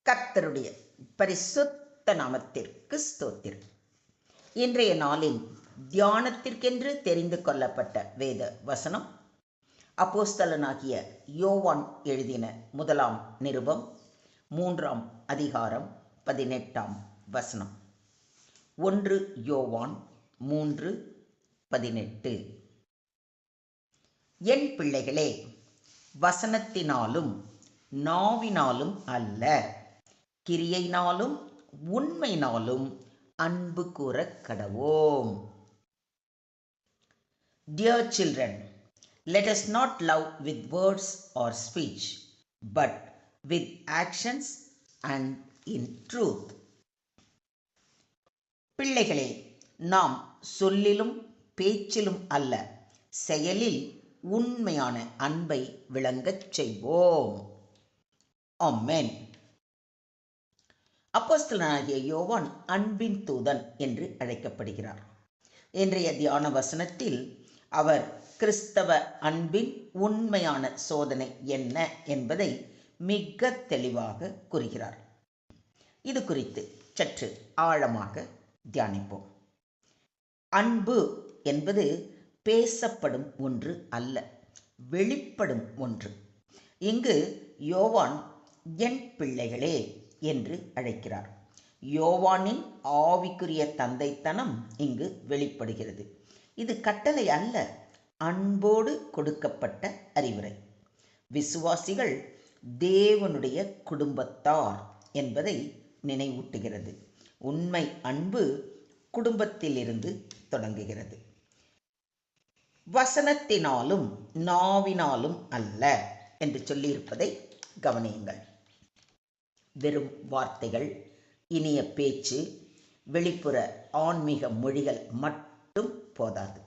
கர்த்தருடைய பரிசுத்த நாமத்திற்கு ஸ்தோத்திரம். இன்றைய நாளின் தியானத்திற்கென்று தெரிந்து கொள்ளப்பட்ட வேத வசனம் அப்போஸ்தலனாகிய யோவான் எழுதின முதலாம் நிருபம் 3ஆம் அதிகாரம் 18ஆம் வசனம். 1 யோவான் 3:18. என் பிள்ளைகளே, வசனத்தினாலும் நாவினாலும் அல்ல, கிரியையினாலும் உண்மையினாலும் அன்பு கூற கடவோம். Dear children, let us not love with words or speech, but with actions and in truth. பிள்ளைகளே, நாம் சொல்லிலும் பேச்சிலும் அல்ல, செயலில் உண்மையான அன்பை விளங்கச் செய்வோம். ஆமென். அப்போஸ்தலனாகிய யோவான் அன்பின் தூதன் என்று அழைக்கப்படுகிறார். இன்றைய தியான வசனத்தில் அவர் கிறிஸ்தவ அன்பின் உண்மையான சோதனை என்ன என்பதை மிக தெளிவாக கூறுகிறார். இது குறித்து சற்று ஆழமாக தியானிப்போம். அன்பு என்பது பேசப்படும் ஒன்று அல்ல, வெளிப்படும் ஒன்று. இங்கு யோவான் என் பிள்ளைகளே என்று அழைக்கிறார். யோவானின் ஆவிக்குரிய தந்தைத்தனம் இங்கு வெளிப்படுகிறது. இது கட்டளை அல்ல, அன்போடு கொடுக்கப்பட்ட அறிவுரை. விசுவாசிகள் தேவனுடைய குடும்பத்தார் என்பதை நினைவூட்டுகிறது. உண்மை அன்பு குடும்பத்திலிருந்து தொடங்குகிறது. வசனத்தினாலும் நாவினாலும் அல்ல என்று சொல்லியிருப்பதை கவனியுங்கள். வெறும் வார்த்தைகள், இனிய பேச்சு, வெளிப்புற ஆன்மீக மொழிகள் மட்டும் போதாது.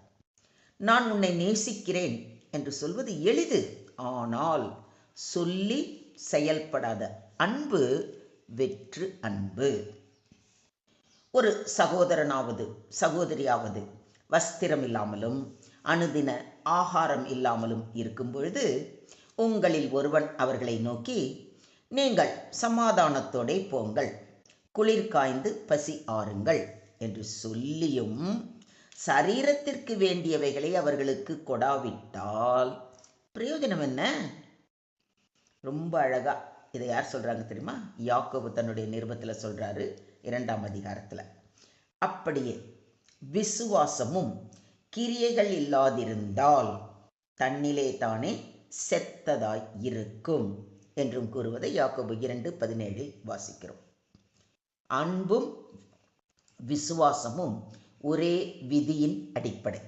நான் உன்னை நேசிக்கிறேன் என்று சொல்வது எளிது. ஆனால் சொல்லி செயல்படாத அன்பு வெற்று அன்பு. ஒரு சகோதரனாவது சகோதரியாவது வஸ்திரம் இல்லாமலும் அனுதின ஆகாரம் இல்லாமலும் இருக்கும் பொழுது உங்களில் ஒருவன் அவர்களை நோக்கி, நீங்கள் சமாதானத்தோடே போங்கள், குளிர் காய்ந்து பசி ஆறுங்கள் என்று சொல்லியும் சரீரத்திற்கு வேண்டியவைகளை அவர்களுக்கு கொடாவிட்டால் பிரயோஜனம் என்ன? ரொம்ப அழகா இதை யார் சொல்றாங்க தெரியுமா? யாக்கோபு தன்னுடைய நிருபத்தில் சொல்றாரு, 2ஆம் அதிகாரத்தில். அப்படியே விசுவாசமும் கிரியைகள் இல்லாதிருந்தால் தன்னிலே தானே செத்ததாய் இருக்கும் என்றும் கூறுவதை யாக்கோபு 2:17 வாசிக்கிறோம். அன்பும் விசுவாசமும் ஒரே விதியின் அடிப்படை.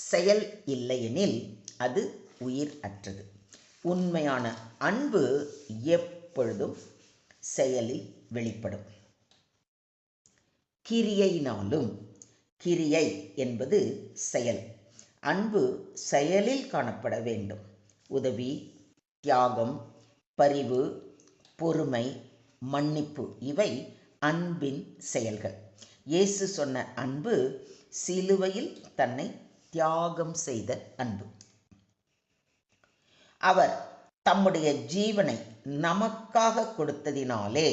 செயல் இல்லையெனில் அது உயிர் அற்றது. உண்மையான அன்பு எப்பொழுதும் செயலில் வெளிப்படும். கிரியையினாலும், கிரியை என்பது செயல். அன்பு செயலில் காணப்பட வேண்டும். உதவி, தியாகம், பரிவு, பொறுமை, மன்னிப்பு இவை அன்பின் செயல்கள். இயேசு சொன்ன அன்பு சிலுவையில் தன்னை தியாகம் செய்த அன்பு. அவர் தம்முடைய ஜீவனை நமக்காக கொடுத்ததினாலே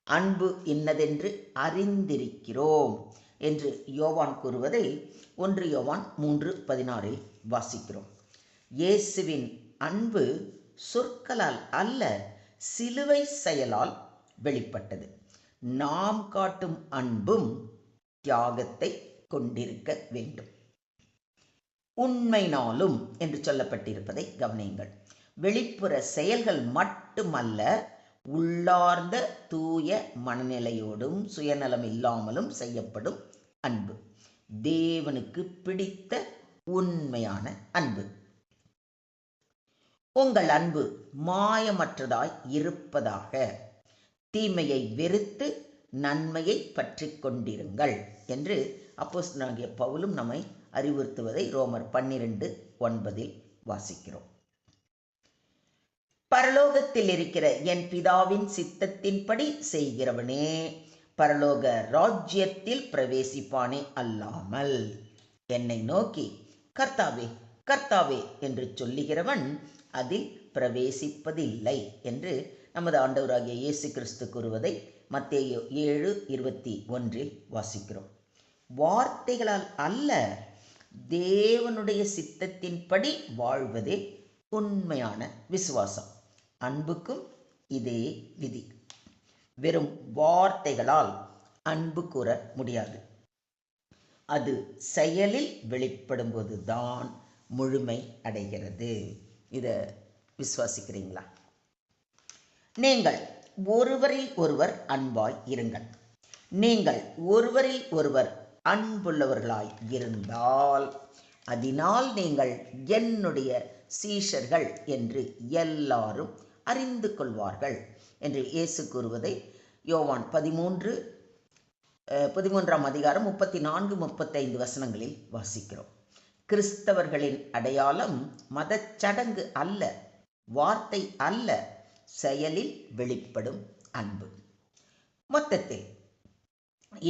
அன்பு இன்னதென்று அறிந்திருக்கிறோம் என்று யோவான் கூறுவதை 1 யோவான் 3:16 வாசிக்கிறோம். இயேசுவின் அன்பு சொற்களால் அல்ல, சிலுவை செயலால் வெளிப்பட்டது. நாம் காட்டும் அன்பும் தியாகத்தை கொண்டிருக்க வேண்டும். உண்மையினாலும் என்று சொல்லப்பட்டிருப்பதை கவனியுங்கள். வெளிப்புற செயல்கள் மட்டுமல்ல, உள்ளார்ந்த தூய மனநிலையோடும் சுயநலம் இல்லாமலும் செய்யப்படும் அன்பு தேவனுக்கு பிடித்த உண்மையான அன்பு. உங்கள் அன்பு மாயமற்றதாய் இருப்பதாக. தீமையை வெறுத்து நன்மையை பற்றி கொண்டிருங்கள் என்று அப்போஸ்தலனாகிய பவுலும் நம்மை அறிவுறுத்துவதை ரோமர் 12:9 வாசிக்கிறோம். பரலோகத்தில் இருக்கிற என் பிதாவின் சித்தத்தின்படி செய்கிறவனே பரலோக ராஜ்யத்தில் பிரவேசிப்பானே அல்லாமல் என்னை நோக்கி கர்த்தாவே கர்த்தாவே என்று சொல்லுகிறவன் அதில் பிரவேசிப்பதில்லை என்று நமது ஆண்டவராகிய இயேசு கிறிஸ்து கூறுவதை மத்தேயு 7:21 வாசிக்கிறோம். வார்த்தைகளால் அல்ல, தேவனுடைய சித்தத்தின்படி வாழ்வதே உண்மையான விசுவாசம். அன்புக்கும் இதே விதி. வெறும் வார்த்தைகளால் அன்பு கூற முடியாது. அது செயலில் வெளிப்படும்போது தான் முழுமை அடைகிறது. இதை விசுவாசிக்கிறீங்களா? நீங்கள் ஒருவரில் ஒருவர் அன்பாய் இருங்கள். நீங்கள் ஒருவரில் ஒருவர் அன்புள்ளவர்களாய் இருந்தால் அதனால் நீங்கள் என்னுடைய சீஷர்கள் என்று எல்லாரும் அறிந்து கொள்வார்கள் என்று இயேசு கூறுவதை யோவான் 13ஆம் அதிகாரம் 34-35 வசனங்களில் வாசிக்கிறோம். கிறிஸ்தவர்களின் அடையாளம் மதச்சடங்கு அல்ல, வார்த்தை அல்ல, செயலில் வெளிப்படும் அன்பு. மொத்தத்தில்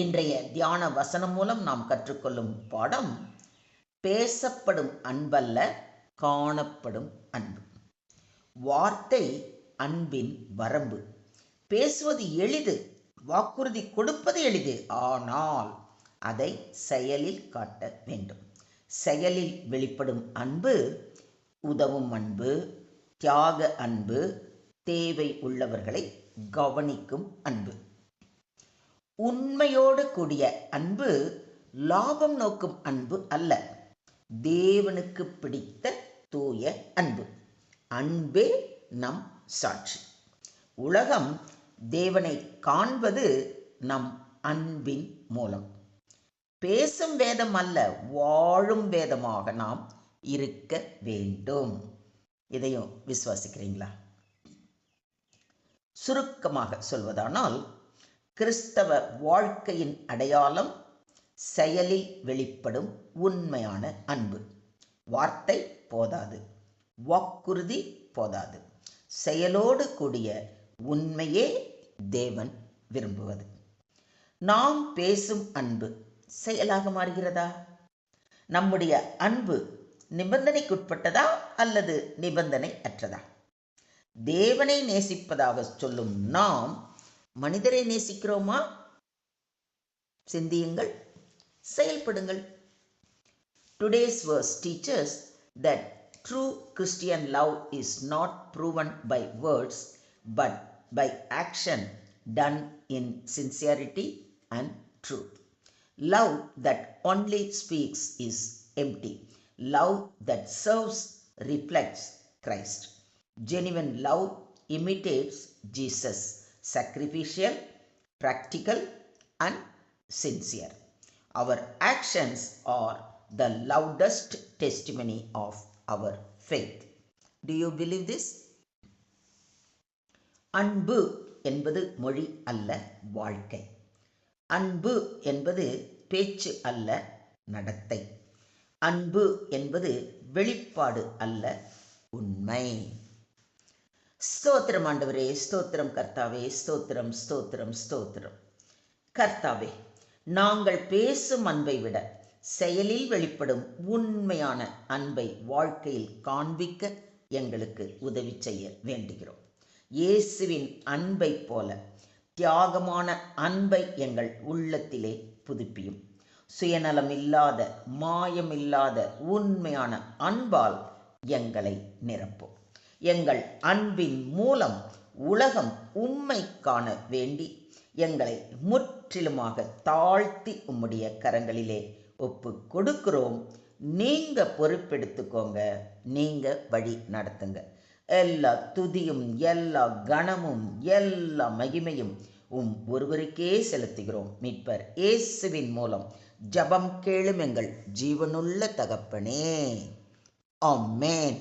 இன்றைய தியான வசனம் மூலம் நாம் கற்றுக்கொள்ளும் பாடம் பேசப்படும் அன்பல்ல, காணப்படும் அன்பு. வார்த்தை அன்பின் வரம்பு. பேசுவது எளிது, வாக்குறுதி கொடுப்பது எளிது, ஆனால் அதை செயலில் காட்ட வேண்டும். செயலில் வெளிப்படும் அன்பு உதவும் அன்பு, தியாக அன்பு, தேவை உள்ளவர்களை கவனிக்கும் அன்பு. உண்மையோடு கூடிய அன்பு லாபம் நோக்கும் அன்பு அல்ல, தேவனுக்கு பிடித்த தூய அன்பு. அன்பே நம் சாட்சி. உலகம் தேவனை காண்பது நம் அன்பின் மூலம். பேசும் வேதம் அல்ல, வாழும் வேதமாக நாம் இருக்க வேண்டும். இதையும் விசுவாசிக்கிறீங்களா? சுருக்கமாக சொல்வதானால், கிறிஸ்தவ வாழ்க்கையின் அடையாளம் செயலில் வெளிப்படும் உண்மையான அன்பு. வார்த்தை போதாது, வாக்குறுதி போதாது, செயலோடு கூடிய உண்மையே தேவன் விரும்புவது. நாம் பேசும் அன்பு செயலாக மாறுகிறதா? நம்முடைய அன்பு நிபந்தனைக்குட்பட்டதா அல்லது நிபந்தனை அற்றதா? தேவனை நேசிப்பதாக சொல்லும் நாம் மனிதரை நேசிக்கிறோமா? சிந்தியுங்கள், செயல்படுங்கள். Today's verse teaches that true Christian love is not proven by words but by action done in sincerity and truth. Love that only speaks is empty. Love that serves reflects Christ. Genuine love imitates Jesus, sacrificial, practical, and sincere. Our actions are the loudest testimony of our faith. Do you believe this? அன்பு என்பது மொழி அல்ல, வாழ்க்கை. அன்பு என்பது பேச்சு அல்ல, நடத்தை. அன்பு என்பது வெளிப்பாடு அல்ல, உண்மை. ஸ்தோத்திரம் ஆண்டவரே, ஸ்தோத்திரம் கர்த்தாவே, ஸ்தோத்திரம் ஸ்தோத்திரம் ஸ்தோத்திரம். கர்த்தாவே, நாங்கள் பேசும் அன்பை விட செயலில் வெளிப்படும் உண்மையான அன்பை வாழ்க்கையில் காண்பிக்க எங்களுக்கு உதவி செய்ய வேண்டுகிறோம். இயேசுவின் அன்பை போல தியாகமான அன்பை எங்கள் உள்ளத்திலே புதுப்பியும். சுயநலம் இல்லாத, மாயமில்லாத உண்மையான அன்பால் எங்களை நிரப்பும். எங்கள் அன்பின் மூலம் உலகம் உம்மை காண வேண்டி எங்களை முற்றிலுமாக தாழ்த்தி உம்முடைய கரங்களிலே ஒப்பு கொடுக்கிறோம். நீங்க பொறுப்பெடுத்துக்கோங்க, நீங்க வழி நடத்துங்க. எல்லா துதியும், எல்லா கணமும், எல்லா மகிமையும் ஒருவருக்கே செலுத்துகிறோம். மீட்பர் இயேசுவின் மூலம் ஜெபம் கேளும் எங்கள் ஜீவனுள்ள தகப்பனே. ஆமென்.